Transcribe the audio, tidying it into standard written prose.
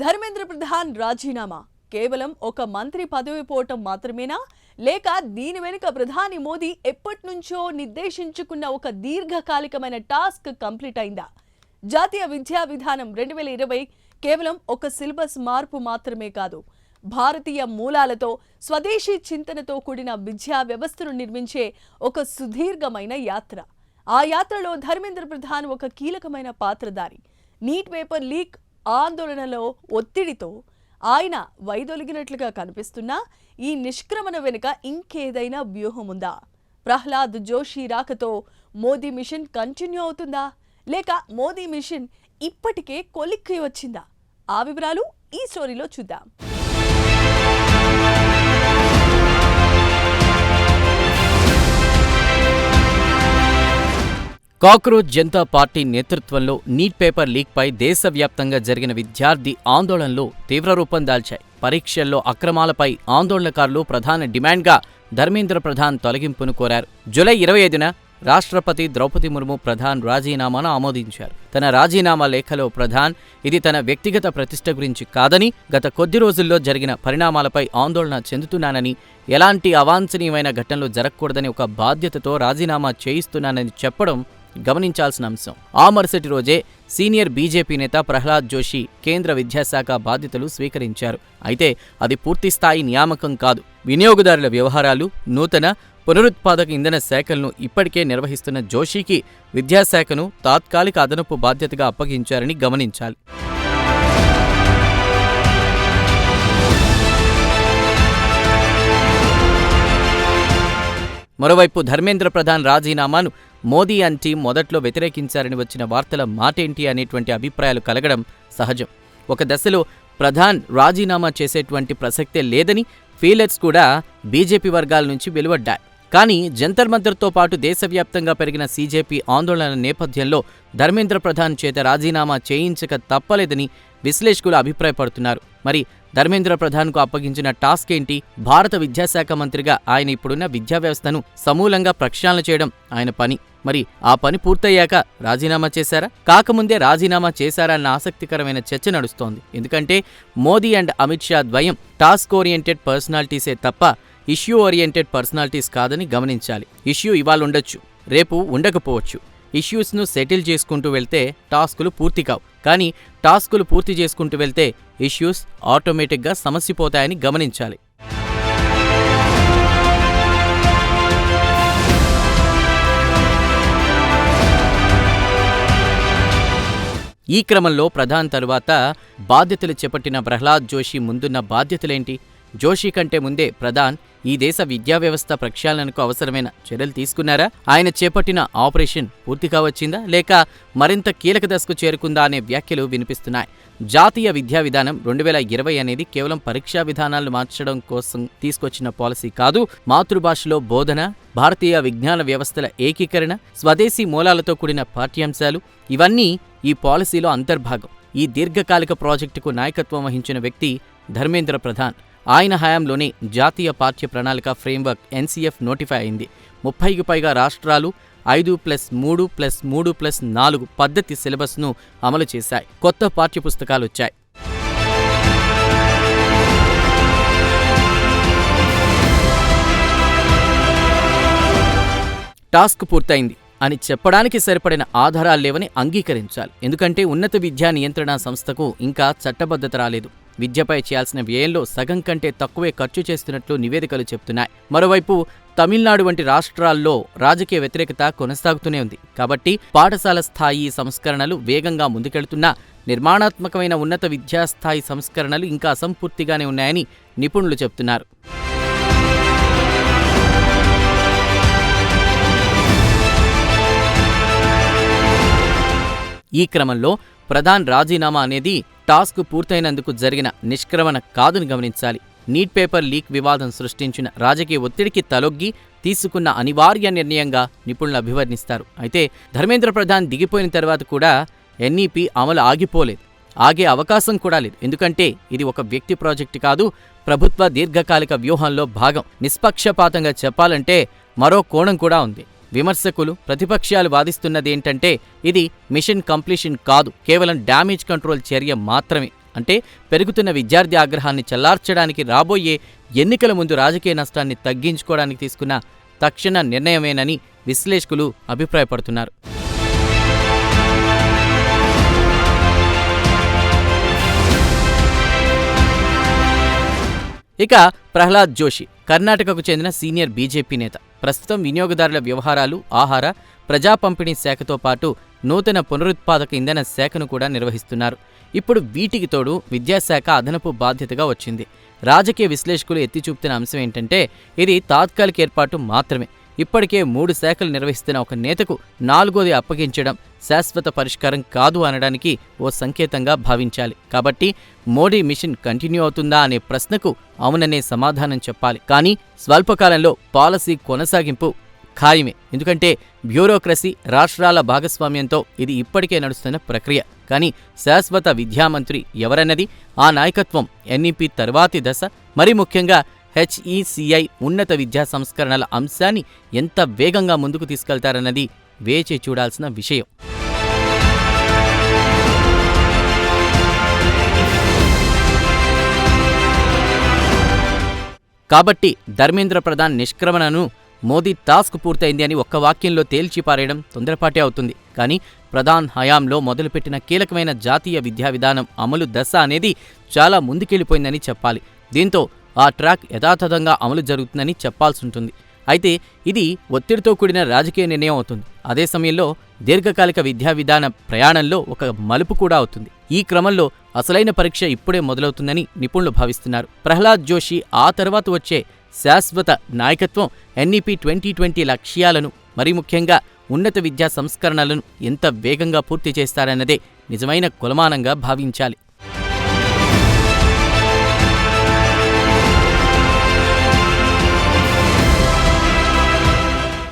ధర్మేంద్ర ప్రధాన్ రాజీనామా కేవలం ఒక మంత్రి పదవి పోవటం మాత్రమేనా, లేక దీని వెనుక ప్రధాని మోదీ ఎప్పటినుంచో నిర్దేశించుకున్న ఒక దీర్ఘకాలికమైన టాస్క్ కంప్లీట్ అయిందా? జాతీయ విద్యా విధానం 2020 కేవలం ఒక సిలబస్ మార్పు మాత్రమే కాదు, భారతీయ మూలాలతో స్వదేశీ చింతనతో కూడిన విద్యా వ్యవస్థను నిర్మించే ఒక సుదీర్ఘమైన యాత్ర. ఆ యాత్రలో ధర్మేంద్ర ప్రధాన్ ఒక కీలకమైన పాత్రధారి. నీట్ పేపర్ లీక్ ఆందోళనలో ఒత్తిడితో ఆయన వైదొలిగినట్లుగా కనిపిస్తున్నా ఈ నిష్క్రమణ వెనుక ఇంకేదైనా వ్యూహముందా? ప్రహ్లాద్ జోషి రాకతో మోదీ మిషన్ కంటిన్యూ అవుతుందా, లేక మోదీ మిషన్ ఇప్పటికే కొలిక్కి వచ్చిందా? ఆ వివరాలు ఈ స్టోరీలో చూద్దాం. కాక్రోచ్ జనతా పార్టీ నేతృత్వంలో నీట్ పేపర్ లీక్పై దేశవ్యాప్తంగా జరిగిన విద్యార్థి ఆందోళనలు తీవ్ర రూపం దాల్చాయి. పరీక్షల్లో అక్రమాలపై ఆందోళనకారులు ప్రధాన డిమాండ్గా ధర్మేంద్ర ప్రధాన్ తొలగింపును కోరారు. జూలై 25న రాష్ట్రపతి ద్రౌపది ముర్ము ప్రధాన్ రాజీనామాను ఆమోదించారు. తన రాజీనామా లేఖలో ప్రధాన్ ఇది తన వ్యక్తిగత ప్రతిష్ట గురించి కాదని, గత కొద్ది రోజుల్లో జరిగిన పరిణామాలపై ఆందోళన చెందుతున్నానని, ఎలాంటి అవాంఛనీయమైన ఘటనలు జరగకూడదని ఒక బాధ్యతతో రాజీనామా చేయిస్తున్నానని చెప్పడం గమనించాల్సిన అంశం. ఆ మరుసటి రోజే సీనియర్ బీజేపీ నేత ప్రహ్లాద్ జోషి కేంద్ర విద్యాశాఖ బాధ్యతలు స్వీకరించారు. అయితే అది పూర్తిస్థాయి నియామకం కాదు. వినియోగదారుల వ్యవహారాలు, నూతన పునరుత్పాదక ఇంధన శాఖలను ఇప్పటికే నిర్వహిస్తున్న జోషికి విద్యాశాఖను తాత్కాలిక అదనపు బాధ్యతగా అప్పగించారని గమనించాలి. మరోవైపు ధర్మేంద్ర ప్రధాన్ రాజీనామాను మోదీ అంటీ మొదట్లో వ్యతిరేకించారని వచ్చిన వార్తల మాటేంటి అనేటువంటి అభిప్రాయాలు కలగడం సహజం. ఒక దశలో ప్రధాన్ రాజీనామా చేసేటువంటి ప్రసక్తే లేదని ఫీలర్స్ కూడా బీజేపీ వర్గాల నుంచి వెలువడ్డాయి. కానీ జంతర్ మంతర్తో పాటు దేశవ్యాప్తంగా పెరిగిన సీజేపీ ఆందోళనల నేపథ్యంలో ధర్మేంద్ర ప్రధాన్ చేత రాజీనామా చేయించక తప్పలేదని విశ్లేషకులు అభిప్రాయపడుతున్నారు. మరి ధర్మేంద్ర ప్రధాన్కు అప్పగించిన టాస్క్ ఏంటి? భారత విద్యాశాఖ మంత్రిగా ఆయన ఇప్పుడున్న విద్యా వ్యవస్థను సమూలంగా ప్రక్షాళన చేయడం ఆయన పని. మరి ఆ పని పూర్తయ్యాక రాజీనామా చేశారా, కాకముందే రాజీనామా చేశారా అన్న ఆసక్తికరమైన చర్చ నడుస్తోంది. ఎందుకంటే మోదీ అండ్ అమిత్ షా ద్వయం టాస్క్ ఓరియంటెడ్ పర్సనాలిటీసే తప్ప ఇష్యూ ఓరియంటెడ్ పర్సనాలిటీస్ కాదని గమనించాలి. ఇష్యూ ఇవాళ ఉండొచ్చు, రేపు ఉండకపోవచ్చు. ఇష్యూస్ను సెటిల్ చేసుకుంటూ వెళ్తే టాస్కులు పూర్తి కావు. కానీ టాస్కులు పూర్తి చేసుకుంటూ వెళ్తే ఇష్యూస్ ఆటోమేటిక్గా సమసిపోతాయని గమనించాలి. ఈ క్రమంలో ప్రధాన్ తరువాత బాధ్యతలు చేపట్టిన ప్రహ్లాద్ జోషి ముందున్న బాధ్యతలేంటి? జోషి కంటే ముందే ప్రధాన్ ఈ దేశ విద్యా వ్యవస్థ ప్రక్షాళనకు అవసరమైన చర్యలు తీసుకున్నారా? ఆయన చేపట్టిన ఆపరేషన్ పూర్తిగా వచ్చిందా, లేక మరింత కీలక దశకు చేరుకుందా అనే వ్యాఖ్యలు వినిపిస్తున్నాయి. జాతీయ విద్యా విధానం 2020 అనేది కేవలం పరీక్షా విధానాలను మార్చడం కోసం తీసుకొచ్చిన పాలసీ కాదు. మాతృభాషలో బోధన, భారతీయ విజ్ఞాన వ్యవస్థల ఏకీకరణ, స్వదేశీ మూలాలతో కూడిన పాఠ్యాంశాలు ఇవన్నీ ఈ పాలసీలో అంతర్భాగం. ఈ దీర్ఘకాలిక ప్రాజెక్టుకు నాయకత్వం వహించిన వ్యక్తి ధర్మేంద్ర ప్రధాన్. ఆయన హయాంలోనే జాతీయ పాఠ్య ప్రణాళిక ఫ్రేమ్వర్క్ ఎన్సీఎఫ్ నోటిఫై అయింది. 30కి పైగా రాష్ట్రాలు 5+3+3+4 పద్ధతి సిలబస్ను అమలు చేశాయి. కొత్త పాఠ్యపుస్తకాలు వచ్చాయి. టాస్క్ పూర్తయింది అని చెప్పడానికి సరిపడిన ఆధారాలు లేవని అంగీకరించాలి. ఎందుకంటే ఉన్నత విద్యా నియంత్రణ సంస్థకు ఇంకా చట్టబద్ధత రాలేదు. విద్యపై చేయాల్సిన వ్యయంలో సగం కంటే తక్కువే ఖర్చు చేస్తున్నట్లు నివేదికలు చెబుతున్నాయి. మరోవైపు తమిళనాడు వంటి రాష్ట్రాల్లో రాజకీయ వ్యతిరేకత కొనసాగుతూనే ఉంది. కాబట్టి పాఠశాల స్థాయి సంస్కరణలు వేగంగా ముందుకెళ్తున్నా నిర్మాణాత్మకమైన ఉన్నత విద్యాస్థాయి సంస్కరణలు ఇంకా అసంపూర్తిగానే ఉన్నాయని నిపుణులు చెబుతున్నారు. ఈ క్రమంలో ప్రధాన్ రాజీనామా అనేది టాస్క్ పూర్తయినందుకు జరిగిన నిష్క్రమణ కాదని గమనించాలి. నీట్ పేపర్ లీక్ వివాదం సృష్టించిన రాజకీయ ఒత్తిడికి తలొగ్గి తీసుకున్న అనివార్య నిర్ణయంగా నిపుణులు అభివర్ణిస్తారు. అయితే ధర్మేంద్ర ప్రధాన్ దిగిపోయిన తర్వాత కూడా ఎన్ఈపీ అమలు ఆగిపోలేదు, ఆగే అవకాశం కూడా లేదు. ఎందుకంటే ఇది ఒక వ్యక్తి ప్రాజెక్టు కాదు, ప్రభుత్వ దీర్ఘకాలిక వ్యూహంలో భాగం. నిష్పక్షపాతంగా చెప్పాలంటే మరో కోణం కూడా ఉంది. విమర్శకులు, ప్రతిపక్షాలు వాదిస్తున్నదేంటంటే ఇది మిషన్ కంప్లీషన్ కాదు, కేవలం డ్యామేజ్ కంట్రోల్ చర్య మాత్రమే అంటే పెరుగుతున్న విద్యార్థి ఆగ్రహాన్ని చల్లార్చడానికి రాబోయే ఎన్నికల ముందు రాజకీయ నష్టాన్ని తగ్గించుకోవడానికి తీసుకున్న తక్షణ నిర్ణయమేనని విశ్లేషకులు అభిప్రాయపడుతున్నారు. ఇక ప్రహ్లాద్ జోషి కర్ణాటకకు చెందిన సీనియర్ బీజేపీ నేత. ప్రస్తుతం వినియోగదారుల వ్యవహారాలు, ఆహార, ప్రజా పంపిణీ శాఖతో పాటు నూతన పునరుత్పాదక ఇంధన శాఖను కూడా నిర్వహిస్తున్నారు. ఇప్పుడు వీటికి తోడు విద్యాశాఖ అదనపు బాధ్యతగా వచ్చింది. రాజకీయ విశ్లేషకులు ఎత్తిచూపుతున్న అంశం ఏంటంటే ఇది తాత్కాలిక ఏర్పాటు మాత్రమే. ఇప్పటికే 3 శాఖలు నిర్వహిస్తున్న ఒక నేతకు 4వది అప్పగించడం శాశ్వత పరిష్కారం కాదు అనడానికి ఓ సంకేతంగా భావించాలి. కాబట్టి మోడీ మిషన్ కంటిన్యూ అవుతుందా అనే ప్రశ్నకు అవుననే సమాధానం చెప్పాలి. కానీ స్వల్పకాలంలో పాలసీ కొనసాగింపు ఖాయమే. ఎందుకంటే బ్యూరోక్రసీ, రాష్ట్రాల భాగస్వామ్యంతో ఇది ఇప్పటికే నడుస్తున్న ప్రక్రియ. కానీ శాశ్వత విద్యామంత్రి ఎవరన్నది, ఆ నాయకత్వం ఎన్ఈపీ తర్వాతి దశ, మరీ ముఖ్యంగా హెచ్ఈసిఐ ఉన్నత విద్యా సంస్కరణల అంశాన్ని ఎంత వేగంగా ముందుకు తీసుకెళ్తారన్నది వేచి చూడాల్సిన విషయం. కాబట్టి ధర్మేంద్ర ప్రధాన్ నిష్క్రమణను మోదీ టాస్క్ పూర్తయింది అని ఒక్క వాక్యంలో తేల్చిపారేయడం తొందరపాటే అవుతుంది. కానీ ప్రధాన్ హయాంలో మొదలుపెట్టిన కీలకమైన జాతీయ విద్యా విధానం అమలు దశ అనేది చాలా ముందుకెళ్లిపోయిందని చెప్పాలి. దీంతో ఆ ట్రాక్ యథాతథంగా అమలు జరుగుతుందని చెప్పాల్సుంటుంది. అయితే ఇది ఒత్తిడితో కూడిన రాజకీయ నిర్ణయం అవుతుంది. అదే సమయంలో దీర్ఘకాలిక విద్యా విధాన ప్రయాణంలో ఒక మలుపు కూడా అవుతుంది. ఈ క్రమంలో అసలైన పరీక్ష ఇప్పుడే మొదలవుతుందని నిపుణులు భావిస్తున్నారు. ప్రహ్లాద్ జోషి ఆ తర్వాత వచ్చే శాశ్వత నాయకత్వం ఎన్ఈపీ 2020 లక్ష్యాలను, మరీ ముఖ్యంగా ఉన్నత విద్యా సంస్కరణలను ఎంత వేగంగా పూర్తి చేస్తారన్నదే నిజమైన కొలమానంగా భావించాలి.